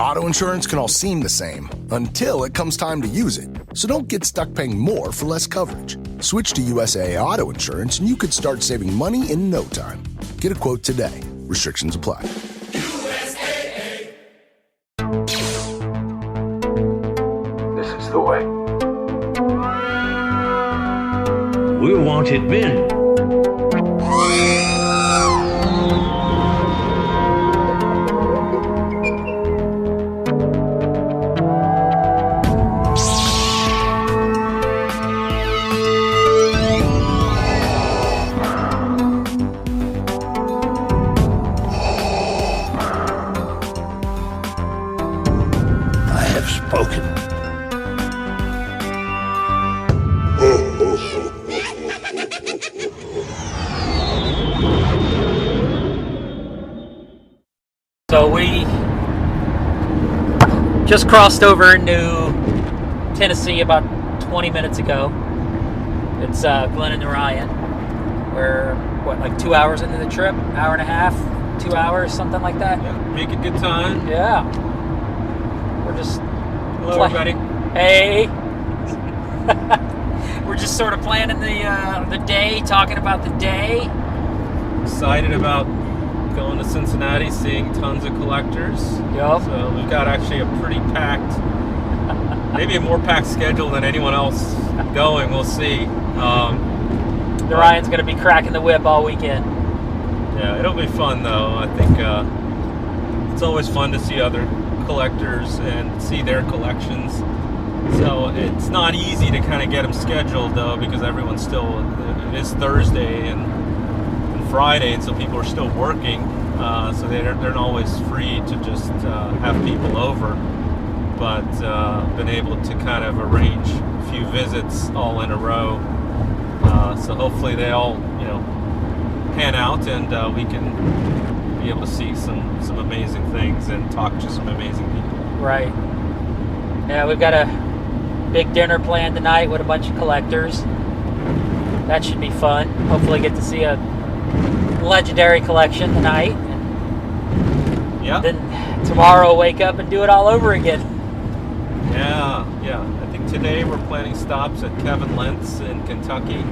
Auto insurance can all seem the same until it comes time to use it. So don't get stuck paying more for less coverage. Switch to USAA Auto Insurance and you could start saving money in no time. Get a quote today. Restrictions apply. USAA. This is the way. We're wanted men. So we just crossed over into Tennessee about 20 minutes ago. It's Glen and Narayan. We're, like 2 hours into the trip? Hour and a half? 2 hours? Something like that? Yeah, make a good time. Yeah. We're just... Hello, everybody. Hey! We're just sort of planning the day, talking about the day. Excited about going to Cincinnati, seeing tons of collectors. Yup. So we've got actually a pretty packed, maybe a more packed schedule than anyone else going. We'll see. Ryan's going to be cracking the whip all weekend. Yeah, it'll be fun though. I think it's always fun to see other collectors and see their collections. So it's not easy to kind of get them scheduled though, because everyone's still, it is Thursday and Friday, and so people are still working, so they're not always free to just have people over, but been able to kind of arrange a few visits all in a row, so hopefully they all pan out and we can be able to see some amazing things and talk to some amazing people. Right. Yeah, we've got a big dinner planned tonight with a bunch of collectors. That should be fun. Hopefully get to see a legendary collection tonight. Yeah. Then tomorrow wake up and do it all over again. Yeah. I think today we're planning stops at Kevin Lentz in Kentucky.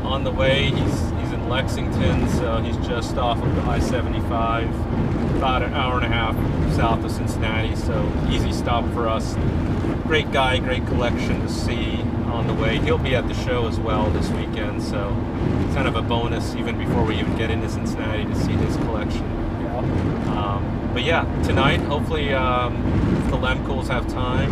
On the way, he's in Lexington, so he's just off of the I-75, about an hour and a half south of Cincinnati, so easy stop for us. Great guy, great collection to see on the way. He'll be at the show as well this weekend, so it's kind of a bonus even before we even get into Cincinnati to see his collection. But yeah, tonight, hopefully, if the Lemkels have time,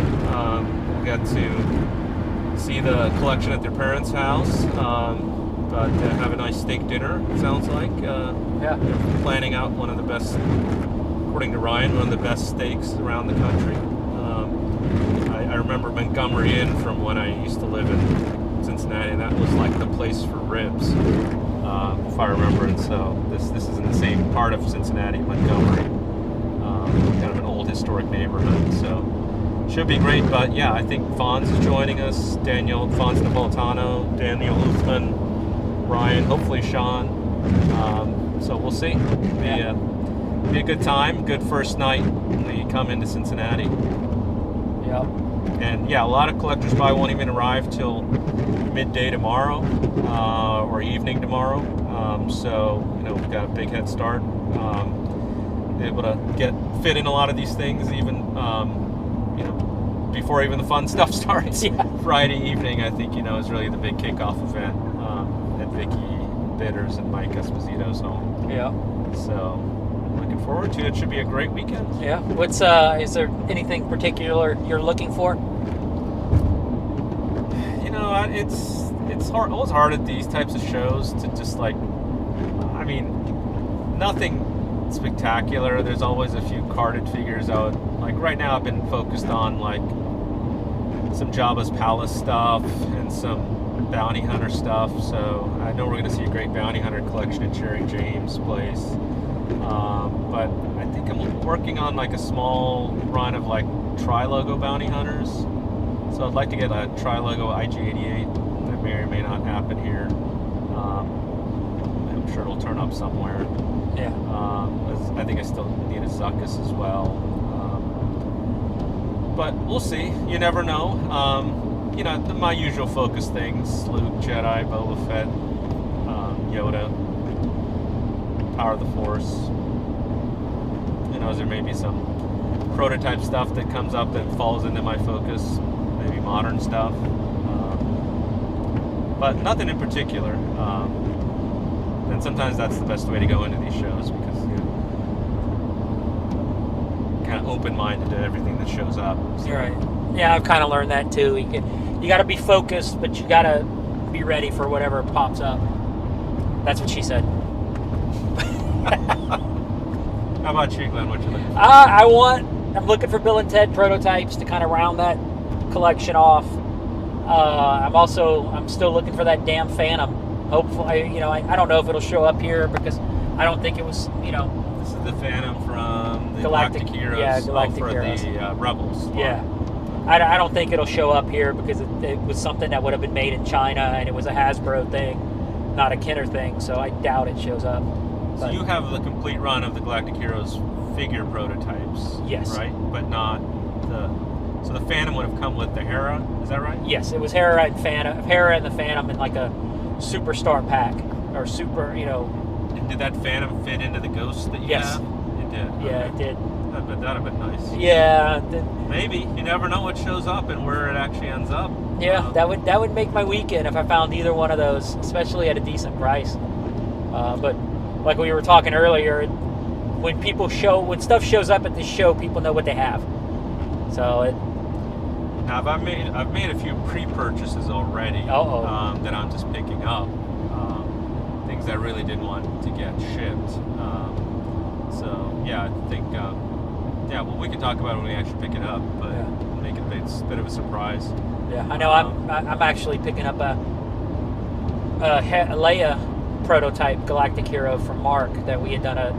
we'll get to see the collection at their parents' house, but have a nice steak dinner, it sounds like. Yeah. They're planning out one of the best, according to Ryan, one of the best steaks around the country. I remember Montgomery Inn from when I used to live in Cincinnati, and that was like the place for ribs, if I remember. And so this is in the same part of Cincinnati, Montgomery, kind of an old historic neighborhood. So should be great. But yeah, I think Fonz is joining us. Fonz Napolitano, Daniel Uthman, Ryan, hopefully Sean. So we'll see. Be a good time, good first night when we come into Cincinnati. Yep. And yeah, a lot of collectors probably won't even arrive till midday tomorrow, or evening tomorrow. So we've got a big head start. Able to fit in a lot of these things even before even the fun stuff starts. Yeah. Friday evening, I think is really the big kickoff event at Vicky Bitters and Mike Esposito's home. Yeah. So looking forward to it. It should be a great weekend. Yeah. What's is there anything particular you're looking for? It's hard. Always hard at these types of shows to just nothing spectacular. There's always a few carded figures out. Like right now, I've been focused on like some Jabba's Palace stuff and some bounty hunter stuff. So I know we're going to see a great bounty hunter collection at Jerry James' place. But I think I'm working on like a small run of like tri-logo bounty hunters. So I'd like to get a tri-logo IG-88. That may or may not happen here. I'm sure it'll turn up somewhere. Yeah. I think I still need a Zuckus as well. but we'll see. You never know. My usual focus things: Luke, Jedi, Boba Fett, Yoda, Power of the Force. There may be some prototype stuff that comes up that falls into my focus. Maybe modern stuff, but nothing in particular. And sometimes that's the best way to go into these shows because kind of open-minded to everything that shows up. So. You're right. Yeah, I've kind of learned that too. You got to be focused, but you got to be ready for whatever pops up. That's what she said. How about you, Glenn? What you looking for? I'm looking for Bill and Ted prototypes to kind of round that collection off. I'm still looking for that damn Phantom. Hopefully, I don't know if it'll show up here because I don't think it was, This is the Phantom from the Galactic Heroes. Yeah, Galactic for Heroes. The Rebels. Yeah. I don't think it'll show up here because it was something that would have been made in China and it was a Hasbro thing, not a Kenner thing, so I doubt it shows up. So you have the complete run of the Galactic Heroes figure prototypes. Yes. Right? But not so the Phantom would have come with the Hera, is that right? Yes, it was Hera and the Phantom in like a superstar pack or super, And did that Phantom fit into the Ghost that you Yes. have? It did. Yeah, Okay. it did. That'd have been nice. Yeah. Maybe. You never know what shows up and where it actually ends up. Yeah, that would make my weekend if I found either one of those, especially at a decent price. But like we were talking earlier, when stuff shows up at this show, people know what they have. So Now, I've made a few pre-purchases already that I'm just picking up. Things I really didn't want to get shipped. So yeah, I think we can talk about it when we actually pick it up, but make it a bit of a surprise. Yeah, I know. I'm actually picking up a Leia prototype Galactic Hero from Mark that we had done a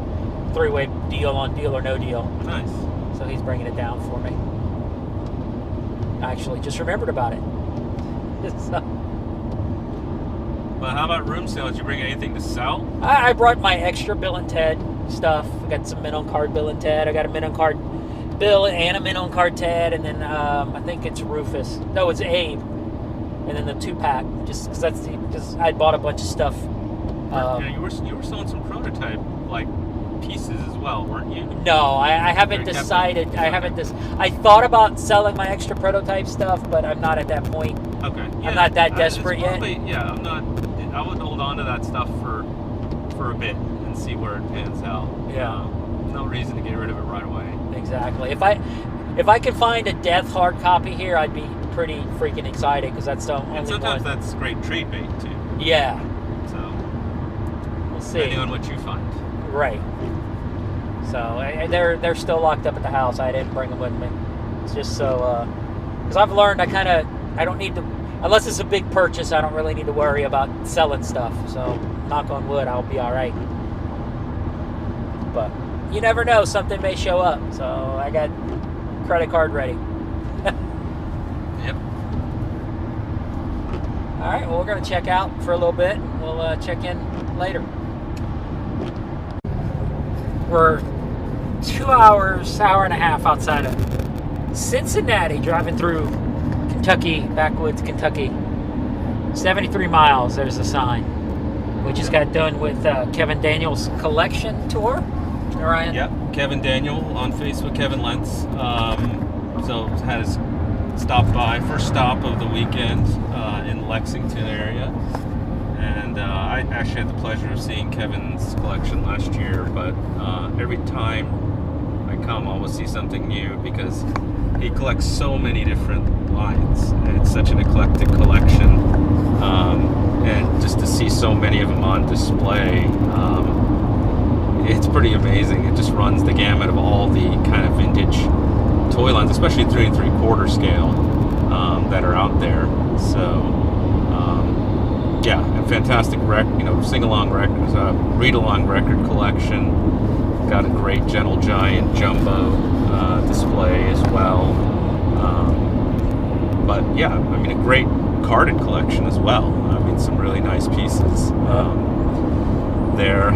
3-way deal on Deal or No Deal. Nice. So he's bringing it down for me. I actually just remembered about it. Well, how about room sale? Did you bring anything to sell? I brought my extra Bill and Ted stuff. I got some mint on card Bill and Ted. I got a mint on card Bill and a mint on card Ted, and then I think it's Rufus. No, it's Abe. And then the 2-pack, just because I bought a bunch of stuff. You were selling some prototype pieces as well, weren't you? No, I haven't decided. I thought about selling my extra prototype stuff, but I'm not at that point. Okay. Yeah, I'm not that desperate yet. Yeah, I'm not. I would hold on to that stuff for a bit and see where it pans out. Yeah. No reason to get rid of it right away. Exactly. If I could find a death hard copy here, I'd be pretty freaking excited because that's the only And sometimes one. that's great trade bait too. Yeah. So We'll see. depending on what you find. Right. So they're still locked up at the house. I didn't bring them with me. It's just so because I've learned I don't need to, unless it's a big purchase, I don't really need to worry about selling stuff. So knock on wood, I'll be all right. But you never know, something may show up. So I got credit card ready. Yep. All right, well, we're going to check out for a little bit. We'll check in later. We're 2 hours, hour and a half outside of Cincinnati, driving through Kentucky, backwoods Kentucky. 73 miles, there's a sign. We just got done with Kevin Daniels' collection tour. Narayan? Yep. Kevin Daniel on Facebook, Kevin Lentz. So had his first stop of the weekend in Lexington area. And I actually had the pleasure of seeing Kevin's collection last year, but every time I come, I always see something new because he collects so many different lines. It's such an eclectic collection, and just to see so many of them on display, it's pretty amazing. It just runs the gamut of all the kind of vintage toy lines, especially 3 3/4 scale, that are out there. So. Yeah, a fantastic sing-along records, read-along record collection. Got a great Gentle Giant jumbo display as well. But yeah, I mean, a great carded collection as well. I mean, some really nice pieces there.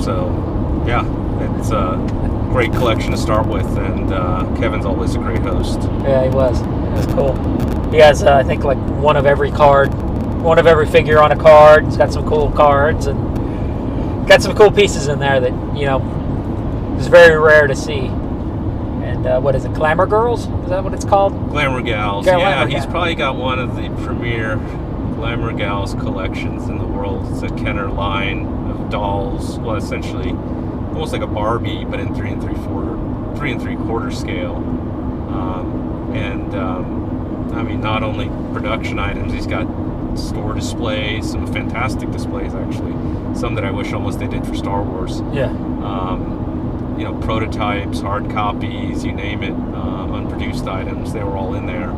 So yeah, it's great collection to start with, and Kevin's always a great host. Yeah, he was. It was cool. He has, I think, like one of every figure on a card. He's got some cool cards and got some cool pieces in there that, you know, is very rare to see. And what is it, Glamour Girls? Is that what it's called? Glamour Gals. Glamour He's Gals. probably got one of the premier Glamour Gals collections in the world. It's a Kenner line of dolls. Well, essentially, almost like a Barbie, but in 3 3/4 scale. I mean, not only production items, he's got store displays, some fantastic displays actually. Some that I wish almost they did for Star Wars. Yeah. You know, prototypes, hard copies, you name it, unproduced items, they were all in there.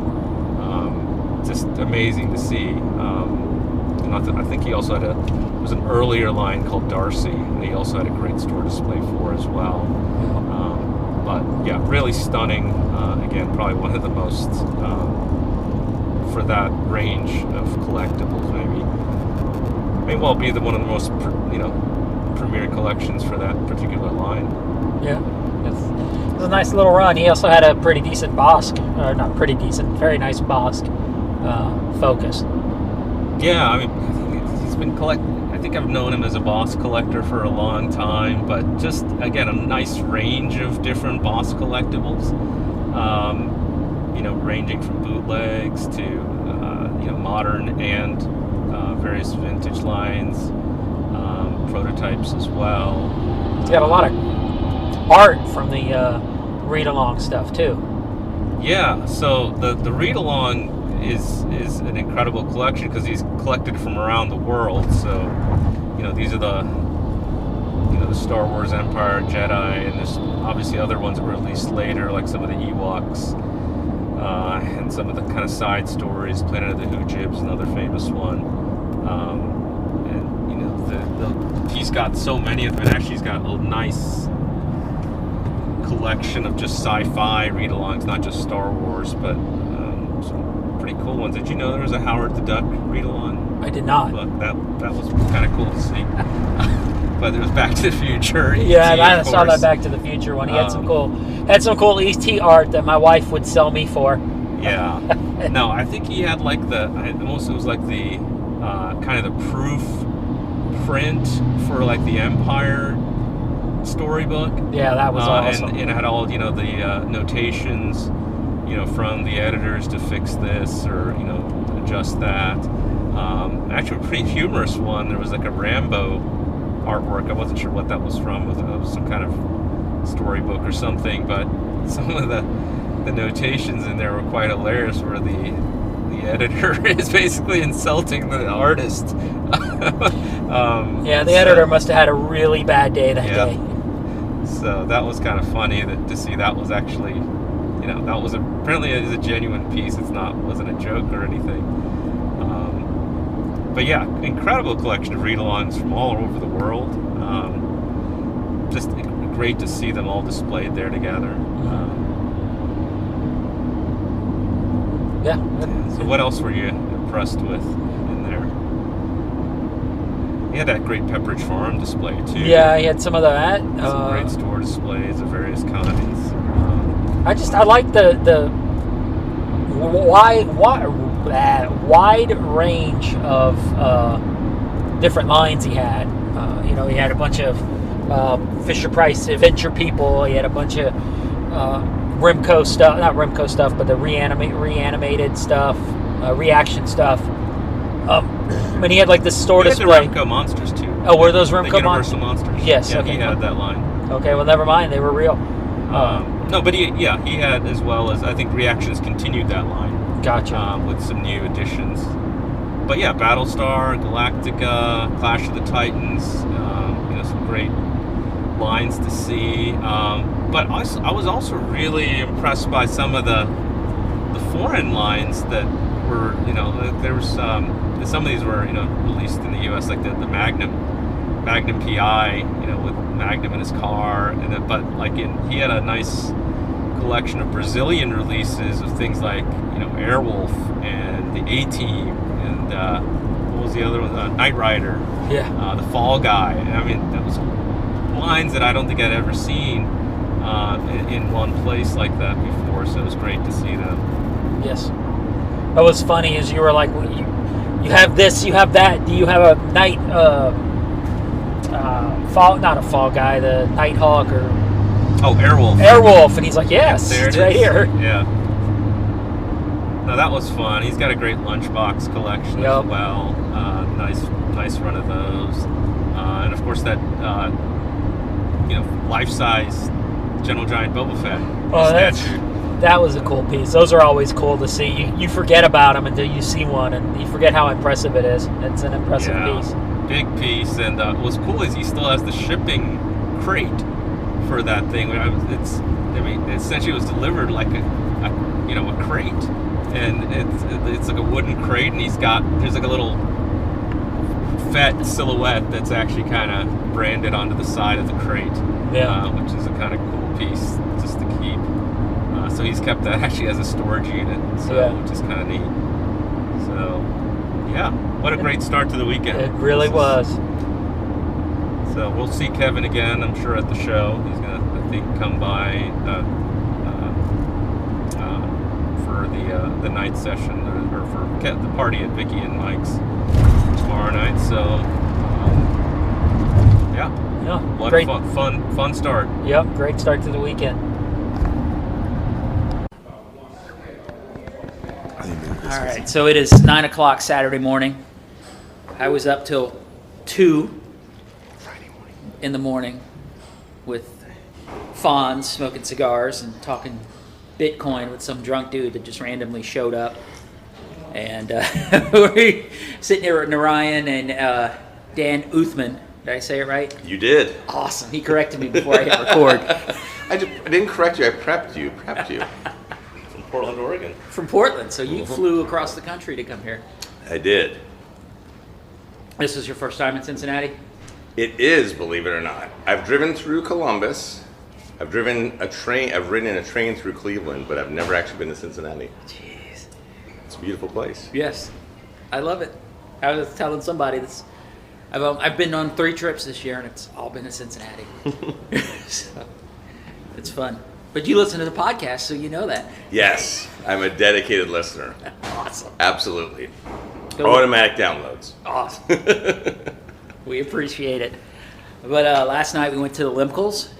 Just amazing to see. And I think he also had it was an earlier line called Darcy, and he also had a great store display for as well. But yeah, really stunning. Again, probably one of the most, for that range of collectibles, may well be one of the most, premier collections for that particular line. Yeah. It was a nice little run. He also had a pretty decent Bosk, or not pretty decent, very nice Bosk Focus. Yeah, I mean, he's been collecting. I think I've known him as a Boss collector for a long time, but just, again, a nice range of different Boss collectibles. Ranging from bootlegs to, modern and various vintage lines, prototypes as well. He's got a lot of art from the read-along stuff, too. Yeah, so the read-along is an incredible collection because he's collected from around the world. So, these are the Star Wars, Empire, Jedi, and there's obviously other ones that were released later, like some of the Ewoks, and some of the kind of side stories, Planet of the Hoojibs, another famous one. He's got so many of them, and actually he's got a nice collection of just sci-fi read-alongs, not just Star Wars, but some pretty cool ones. Did you know there was a Howard the Duck read-along? I did not. But that was kind of cool to see. But there was Back to the Future. Yeah, ET, I of saw that course. Back to the Future one. He had some cool ET art that my wife would sell me for. Yeah. No, I think he had like it was like the kind of the proof print for like the Empire storybook. Yeah, that was awesome. And it had all, the notations, from the editors to fix this or, adjust that. Actually, a pretty humorous one. There was like a Rambo artwork. I wasn't sure what that was from. It was some kind of storybook or something, but some of the notations in there were quite hilarious, where the editor is basically insulting the artist. The editor must have had a really bad day that day. So that was kind of funny to see that was actually, that was apparently is a genuine piece. Wasn't a joke or anything. But yeah, incredible collection of read-alongs from all over the world. Just great to see them all displayed there together. So what else were you impressed with in there? He had that great Pepperidge Farm display too. Yeah, he had some of that. Some great store displays of various kinds. I like the wide range of different lines he had. He had a bunch of Fisher Price Adventure People. He had a bunch of Remco stuff, not Remco stuff, but the reanimated stuff, reaction stuff. And he had like this store display. The Remco monsters too. Oh, were those Remco the Universal monsters? Yes. Yeah, okay. he had that line. Okay, well, never mind. They were real. No, but he had, as well as, I think Reactions continued that line. Gotcha. With some new additions. But yeah, Battlestar, Galactica, Clash of the Titans, some great lines to see. But I was also really impressed by some of the foreign lines that were, there was some of these were, released in the U.S., like the Magnum PI, with Magnum in his car, he had a nice collection of Brazilian releases of things like, Airwolf and the A-Team and what was the other one? Knight Rider. Yeah. The Fall Guy. I mean, that was lines that I don't think I'd ever seen. in one place like that before, so it was great to see them. Yes. What was funny is you were like, well, you have this, you have that. Do you have a night not a fall guy, the Nighthawk or Airwolf. Airwolf, and he's like, yes, There it's it right is. here. Yeah. No, that was fun. He's got a great lunchbox collection Yep. as well. Nice run of those, and of course that life-size General Giant Boba Fett statue. That was a cool piece. Those are always cool to see. You forget about them until you see one, and you forget how impressive it is. It's an impressive piece. Big piece, and what's cool is he still has the shipping crate for that thing. Essentially, it was delivered like a crate, and it's like a wooden crate, and there's like a little Fett silhouette that's actually kind of branded onto the side of the crate, which is a kind of cool piece just to keep. So he's kept that actually as a storage unit, which is kind of neat. So, yeah, what a great start to the weekend. It really was. So we'll see Kevin again, I'm sure, at the show. He's going to, I think, come by for the night session, or for the party at Vicky and Mike's tomorrow night. So, what great. a fun start. Yep, great start to the weekend. All right, so it is 9 o'clock Saturday morning. I was up till 2 in the morning with Fonz smoking cigars and talking Bitcoin with some drunk dude that just randomly showed up. And we're sitting here with Narayan and Dan Uthman. Did I say it right? You did. Awesome. He corrected me before I hit record. I didn't correct you. I prepped you. From Portland, Oregon. From Portland, so you flew across the country to come here. I did. This is your first time in Cincinnati? It is, believe it or not. I've driven through Columbus. I've ridden in a train through Cleveland, but I've never actually been to Cincinnati. Jeez. It's a beautiful place. Yes, I love it. I was telling somebody this. I've been on 3 trips this year, and it's all been to Cincinnati. So, it's fun. But you listen to the podcast, so you know that. Yes, I'm a dedicated listener. Awesome. Absolutely. Go Automatic downloads. Awesome. We appreciate it. But last night we went to the Limkels.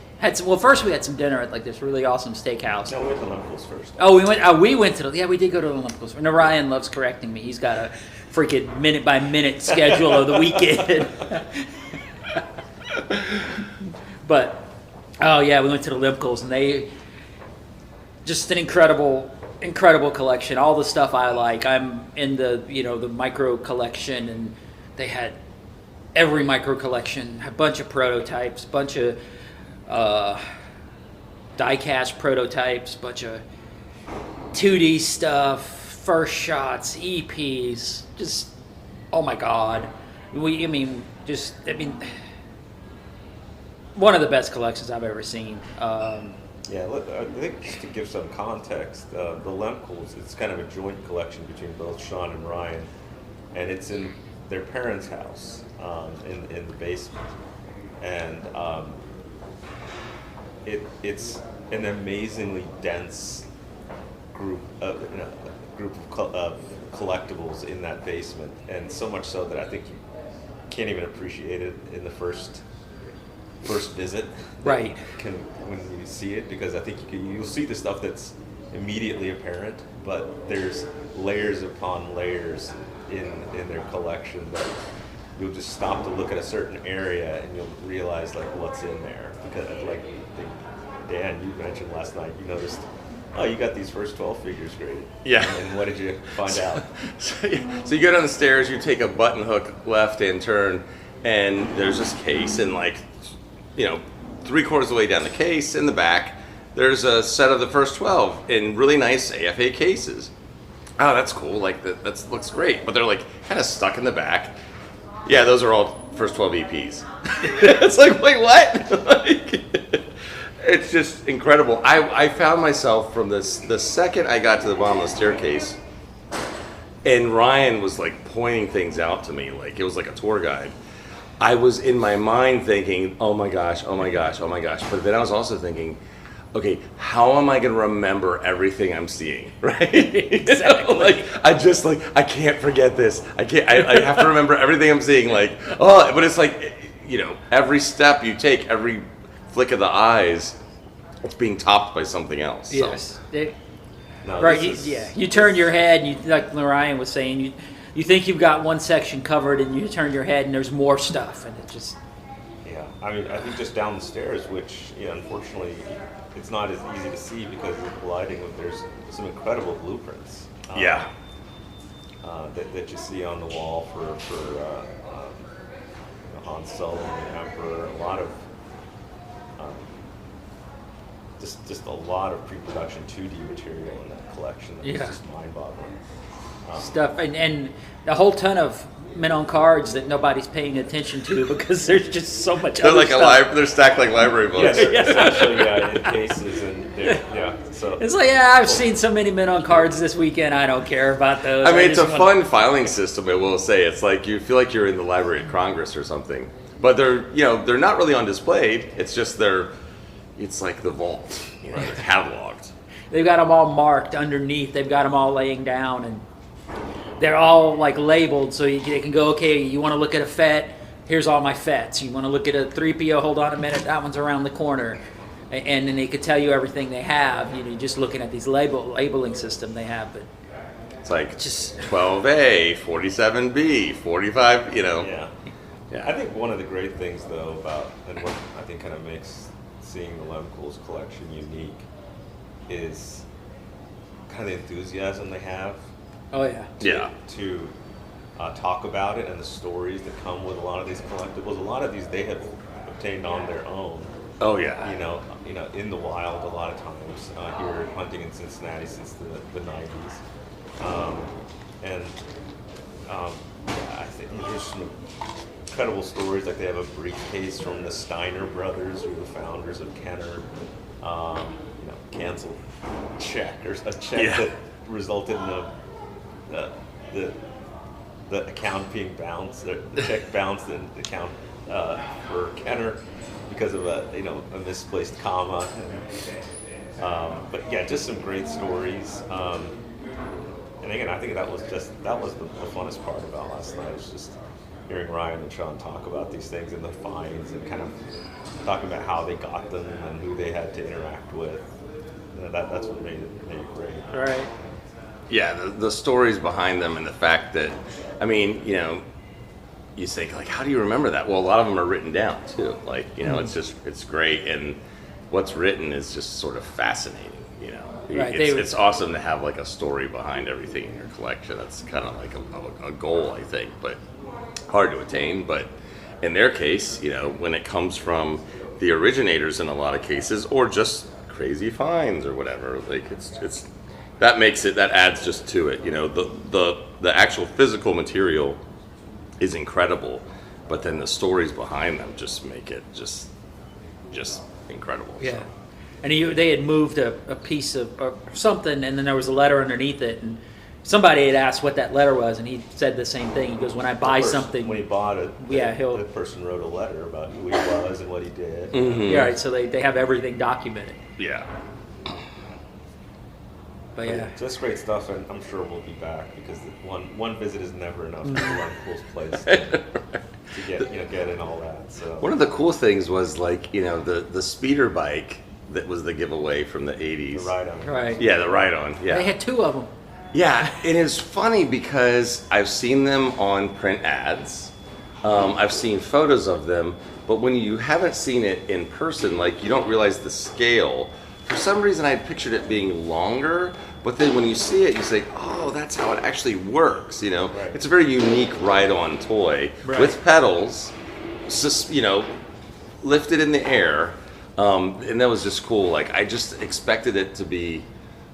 First we had some dinner at like this really awesome steakhouse. No, we went to Limkels first. Oh, we went to we did go to the Limkels. Narayan loves correcting me. He's got a freaking minute by minute schedule of the weekend. But we went to the Limkels, and they just an incredible collection. All the stuff I like. I'm in the micro collection, and they had every micro collection, a bunch of prototypes, bunch of die-cast prototypes, bunch of 2D stuff, first shots, EPs, just, oh my God. One of the best collections I've ever seen. I think just to give some context, the Lemkels, it's kind of a joint collection between both Sean and Ryan, and it's in their parents' house in the basement, and it's an amazingly dense group of collectibles in that basement, and so much so that I think you can't even appreciate it in the first visit. Right. When you see it, because I think you'll see the stuff that's immediately apparent, but there's layers upon layers in their collection that you'll just stop to look at a certain area and you'll realize like what's in there. Because like Dan, you mentioned last night, you noticed, oh, you got these first 12 figures graded. Yeah. And what did you find out? So you go down the stairs, you take a button hook left-hand turn, and there's this case, and 3/4 of the way down the case, in the back, there's a set of the first 12 in really nice AFA cases. Oh, that's cool. That looks great. But they're kind of stuck in the back. Yeah, those are all first 12 EPs. It's like, wait, what? It's just incredible. I found myself from the second I got to the bottom of the staircase, and Ryan was pointing things out to me like it was like a tour guide. I was in my mind thinking, oh my gosh, oh my gosh, oh my gosh. But then I was also thinking, okay, how am I going to remember everything I'm seeing, right? Exactly. I can't forget this. I have to remember everything I'm seeing. But it's like, every step you take, every flick of the eyes, it's being topped by something else. So. Yes. No, Right. this is- You turn your head, and like Narayan was saying, you think you've got one section covered, and you turn your head, and there's more stuff, and it just. Yeah, I mean, I think just down the stairs, which unfortunately, it's not as easy to see because of the lighting. But there's some incredible blueprints. Yeah. That you see on the wall for Han Solo and the Emperor. A lot of just a lot of pre-production 2D material in that collection. That's Yeah. just mind-boggling. Stuff and a whole ton of men on cards that nobody's paying attention to because there's just so much. They're other like stuff. they're stacked like library books. Yes, essentially, in cases So It's like, I've seen so many men on cards this weekend. I don't care about those. I mean, it's a just fun filing system. I will say, it's like you feel like you're in the Library of Congress or something. But they're not really on display. It's just it's like the vault, it's cataloged. They've got them all marked underneath. They've got them all laying down, and they're all like labeled, so they can go, okay, you want to look at a FET? Here's all my FETs. You want to look at a 3PO? Hold on a minute, that one's around the corner. And then they could tell you everything they have. Just looking at these labeling system they have, but It's like just 12A, 47B, 45. Yeah. Yeah. I think one of the great things, though, about, and what I think kind of makes seeing the Lemkool's collection unique is kind of the enthusiasm they have oh yeah, to talk about it and the stories that come with a lot of these collectibles. A lot of these they have obtained on their own. Oh yeah. In the wild a lot of times. Here hunting in Cincinnati since the 90s. I think there's some incredible stories. Like they have a briefcase from the Steiner brothers, who were the founders of Kenner. Canceled check or a check that resulted in the account being bounced. The check bounced in the account for Kenner because of a misplaced comma. But yeah, just some great stories. And again, I think that was the funnest part about last night. Was just hearing Ryan and Sean talk about these things and the finds and kind of talking about how they got them and who they had to interact with. That's what made it great. right. Yeah, the stories behind them and the fact that, you think, like, how do you remember that? Well, a lot of them are written down, too. Like, it's great. And what's written is just sort of fascinating, Right, It's awesome to have, like, a story behind everything in your collection. That's kind of like a goal, I think, but hard to attain. But in their case, when it comes from the originators in a lot of cases, or just crazy finds or whatever, like, it's that adds just to it. The actual physical material is incredible, but then the stories behind them just make it just incredible. Yeah. So. And they had moved a piece of or something, and then there was a letter underneath it, and somebody had asked what that letter was, and he said the same thing. He goes, when I buy something... When he bought it, the person wrote a letter about who he was and what he did. Mm-hmm. Yeah, right, so they have everything documented. Yeah. But yeah. Just great stuff, and I'm sure we'll be back because one visit is never enough to Lemkool's place to get in all that. So One of the cool things was, like, the speeder bike that was the giveaway from the 80s. the ride-on. Right. Yeah, the ride-on. Yeah. They had two of them. Yeah, it is funny because I've seen them on print ads. I've seen photos of them, but when you haven't seen it in person, like, you don't realize the scale. For some reason, I had pictured it being longer, but then when you see it, you say, "Oh, that's how it actually works." Right. It's a very unique ride-on toy with pedals, lifted in the air, and that was just cool. Like, I just expected it to be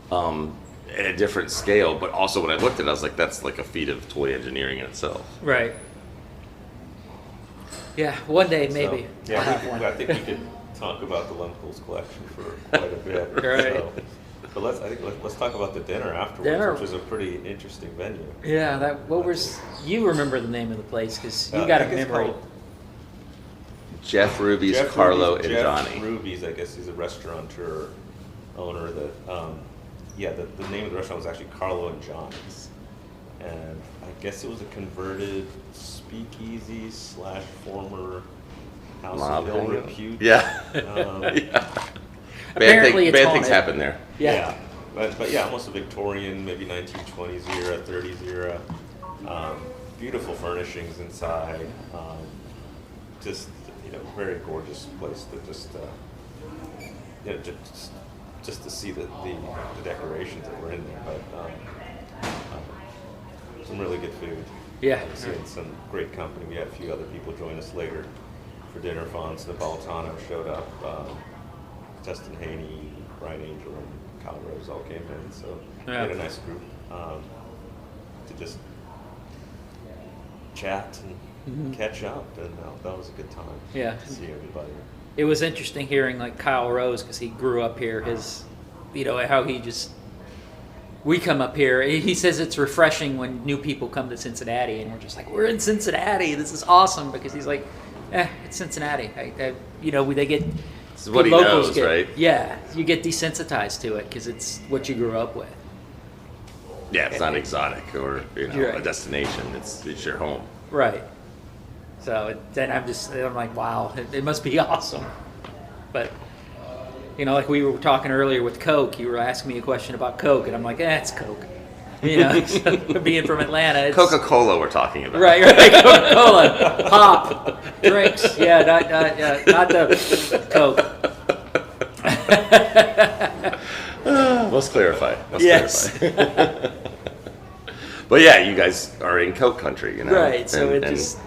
at a different scale, but also when I looked at it, I was like, "That's like a feat of toy engineering in itself." Right. Yeah, one day maybe. So, I'll have one. I think we could talk about the Lemkool's collection for quite a bit. Right. So, but let's talk about the dinner afterwards, Dinner. which was a pretty interesting venue. Yeah, you remember the name of the place because you I got a think it's memory. called Jeff Ruby's, Jeff Carlo, Ruby's, and Jeff Johnny. Ruby's, I guess he's a restaurateur owner that, the name of the restaurant was actually Carlo and Johnny's. And I guess it was a converted speakeasy / former house Mob of ill hangout? repute. Yeah. Apparently Bad it's things haunted. happen there. Yeah. But yeah, almost a Victorian, maybe 1920s era, 30s era. Beautiful furnishings inside. Just, very gorgeous place to just to see the decorations that were in there. But some really good food. Yeah. Seeing some great company. We had a few other people join us later for dinner. Fonz Napolitano showed up. Justin Haney, Brian Angel, and Kyle Rose all came in. So we had a nice group to just chat and catch up, and that was a good time. Yeah. To see everybody. It was interesting hearing like Kyle Rose, because he grew up here. His, how he just, we come up here. He says it's refreshing when new people come to Cincinnati, and we're just like, we're in Cincinnati. This is awesome, because he's like, it's Cincinnati. They get. This is what he locals knows, right? Yeah, you get desensitized to it because it's what you grew up with. Yeah, it's not exotic or Right. a destination. It's your home. Right. So then I'm like, wow, it must be awesome. But, like we were talking earlier with Coke, you were asking me a question about Coke, and I'm like, it's Coke. So being from Atlanta, it's Coca-Cola we're talking about. Right, Coca-Cola, pop, drinks, not the Coke. Let's clarify. Yes. Clarify. But yeah, you guys are in Coke country, Right, so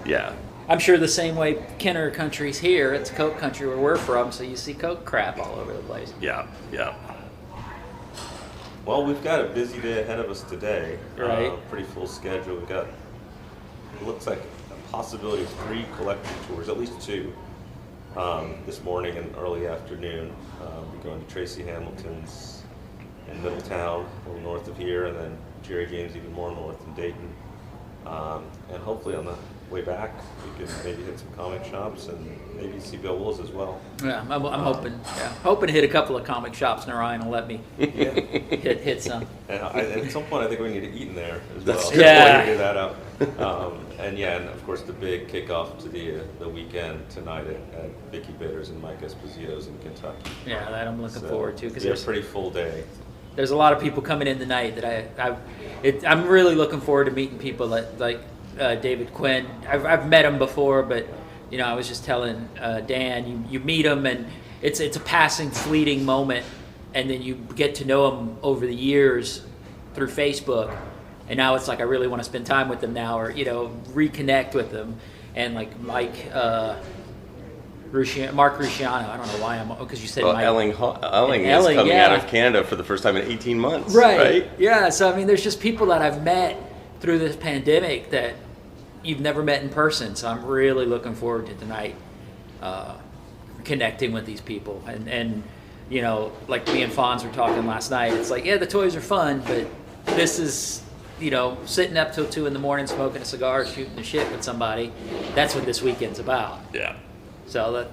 yeah. I'm sure the same way Kenner country's here, it's Coke country where we're from, so you see Coke crap all over the place. Yeah. Well, we've got a busy day ahead of us today. Right. Pretty full schedule. We've got, it looks like a possibility of 3 collector tours, at least 2, this morning and early afternoon. We're going to Tracy Hamilton's in Middletown, a little north of here, and then Jerry James even more north in Dayton. And hopefully on the way back, we can maybe hit some comic shops and maybe see Bill Wills as well. Yeah, I'm hoping to hit a couple of comic shops. Narayan will let me hit some. And at some point, I think we need to eat in there as That's well. true. Yeah. Figure that out. And of course, the big kickoff to the weekend tonight at Vicky Bitter's and Mike Esposito's in Kentucky. Yeah, that I'm looking forward to, because it's a pretty full day. there's a lot of people coming in tonight that I'm really looking forward to meeting people like David Quinn. I've met him before, but I was just telling Dan, you meet him and it's a passing, fleeting moment, and then you get to know him over the years through Facebook, and now it's like I really want to spend time with them now, or reconnect with them. And like Mark Rusciano, I don't know why because you said Mike. Elling is coming out of Canada for the first time in 18 months. Right. Yeah. So there's just people that I've met through this pandemic that you've never met in person. So I'm really looking forward to tonight, connecting with these people. And like me and Fonz were talking last night. It's like, the toys are fun, but this is, sitting up till 2 a.m, smoking a cigar, shooting the shit with somebody. That's what this weekend's about. Yeah. So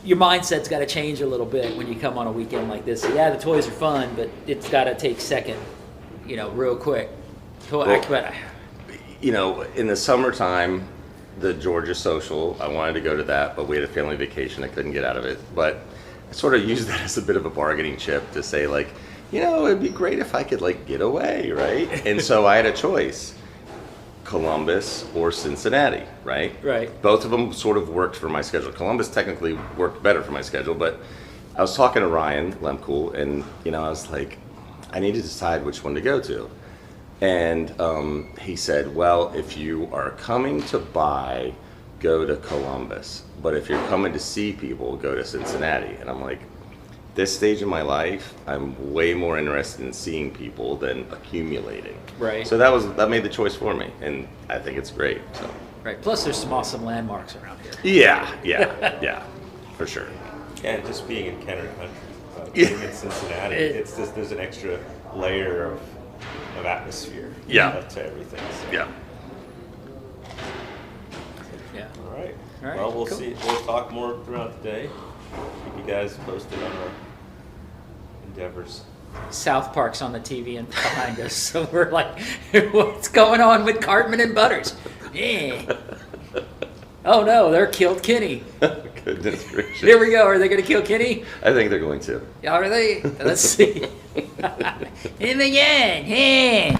your mindset's got to change a little bit when you come on a weekend like this. Yeah, the toys are fun, but it's got to take second, real quick. In the summertime, the Georgia Social, I wanted to go to that, but we had a family vacation. I couldn't get out of it. But I sort of used that as a bit of a bargaining chip to say, like, it'd be great if I could, like, get away, right? And so I had a choice. Columbus or Cincinnati, right? Right. Both of them sort of worked for my schedule. Columbus technically worked better for my schedule, but I was talking to Ryan Lemkool, and I was like, I need to decide which one to go to. And he said, well, if you are coming to buy, go to Columbus. But if you're coming to see people, go to Cincinnati. And I'm like, this stage of my life, I'm way more interested in seeing people than accumulating. Right. So that made the choice for me, and I think it's great. So. Right. Plus, there's some awesome landmarks around here. Yeah, for sure. Yeah, and just being in Kenner country, being in Cincinnati, it's just there's an extra layer of atmosphere. To everything. So. Yeah. Yeah. All right. All right, Well, we'll cool. see. We'll talk more throughout the day. keep you guys posted on our endeavors. South Park's on the TV and behind us, so we're like, what's going on with Cartman and Butters? Yeah. Oh no, they're killed Kenny. Goodness gracious. Here we go. Are they going to kill Kenny? I think they're going to. Are they? Let's see. In the end, yeah.